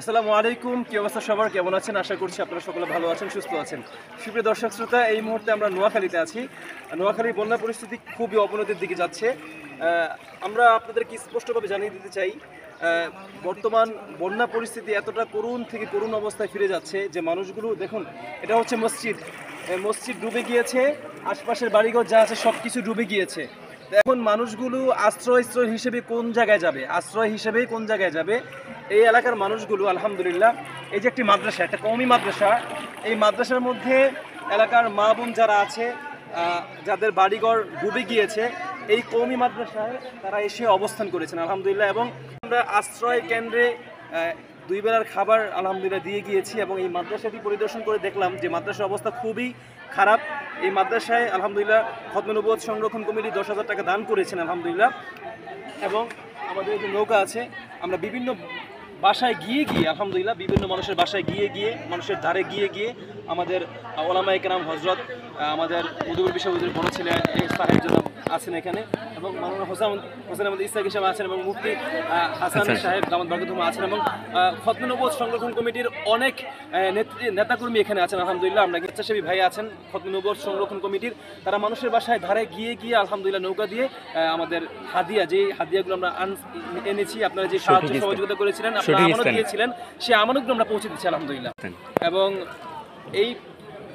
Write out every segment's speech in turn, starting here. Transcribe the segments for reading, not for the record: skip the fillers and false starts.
আসসালামু আলাইকুম, কি অবস্থা সবার, কেমন আছেন? আশা করছি আপনারা সকলে ভালো আছেন, সুস্থ আছেন। সুপ্রিয় দর্শক শ্রোতা, এই মুহূর্তে আমরা নোয়াখালীতে আছি। নোয়াখালীর বন্যা পরিস্থিতি খুবই অবনতির দিকে যাচ্ছে। আমরা আপনাদেরকে স্পষ্টভাবে জানিয়ে দিতে চাই, বর্তমান বন্যা পরিস্থিতি এতটা করুণ থেকে করুণ অবস্থায় ফিরে যাচ্ছে যে মানুষগুলো দেখুন, এটা হচ্ছে মসজিদ। মসজিদ ডুবে গিয়েছে, আশপাশের বাড়িঘর যা আছে সব কিছু ডুবে গিয়েছে। তো এখন মানুষগুলো আশ্রয় হিসেবে কোন জায়গায় যাবে? আশ্রয় হিসেবে কোন জায়গায় যাবে? এই এলাকার মানুষগুলো আলহামদুলিল্লাহ, এই যে একটি মাদ্রাসা, একটা কওমি মাদ্রাসা, এই মাদ্রাসার মধ্যে এলাকার মা বোন যারা আছে, যাদের বাড়িঘর ডুবে গিয়েছে, এই কওমি মাদ্রাসায় তারা এসে অবস্থান করেছেন আলহামদুলিল্লাহ। এবং আমরা আশ্রয় কেন্দ্রে দুই বেলার খাবার আলহামদুলিল্লাহ দিয়ে গিয়েছি এবং এই মাদ্রাসাটি পরিদর্শন করে দেখলাম যে মাদ্রাসার অবস্থা খুবই খারাপ। এই মাদ্রাসায় আলহামদুলিল্লাহ খতমে নবুয়ত সংরক্ষণ কমিটি 10,000 টাকা দান করেছেন আলহামদুলিল্লাহ। এবং আমাদের যে নৌকা আছে, আমরা বিভিন্ন বাসায় গিয়ে আলহামদুলিল্লাহ বিভিন্ন মানুষের বাসায় গিয়ে মানুষের ধারে গিয়ে আমাদের ওলামায়ে কেরাম হজরত, আমাদের মুদুবুল বিশ্ববিদ্যালয়ের বড় ছেলে সাহেব জনাব আছেন এখানে, এবং মাওলানা হোসেন আমাদের ইসলাকি সাহেব আছেন, এবং মুফতি হাসান সাহেব দামাত বরকতুহুমা আছেন, এবং খতমে নবুয়ত সংরক্ষণ কমিটির অনেক নেতাকর্মী এখানে আছেন আলহামদুলিল্লাহ। আমরা স্বেচ্ছাসেবী ভাই আছেন খতমে নবুয়ত সংরক্ষণ কমিটির, তারা মানুষের বাসায় ধারে গিয়ে আলহামদুলিল্লাহ নৌকা দিয়ে আমাদের হাদিয়া, যে হাদিয়াগুলো আমরা এনেছি, আপনারা যে সাহায্য সহযোগিতা করেছিলেন, আপনারা আমানত দিয়েছিলেন, সেই আমানতগুলো আমরা পৌঁছে দিচ্ছি আলহামদুলিল্লাহ। এবং এই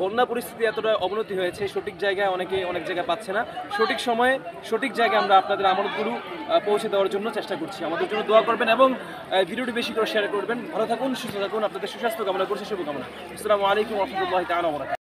বন্যা পরিস্থিতি এতটা অবনতি হয়েছে, সঠিক জায়গায় অনেক জায়গায় পাচ্ছে না, সঠিক সময়ে সঠিক জায়গায় আমরা আপনাদের আমানতগুলো পৌঁছে দেওয়ার জন্য চেষ্টা করছি। আমাদের জন্য দোয়া করবেন এবং ভিডিওটি বেশি করে শেয়ার করবেন। ভালো থাকুন, সুস্থ থাকুন, আপনাদের সুস্বাস্থ্য কামনা করছি, শুভকামনা। আসসালামু আলাইকুম ওয়া রাহমাতুল্লাহি তাআলা ওয়া বারাকাতুহু।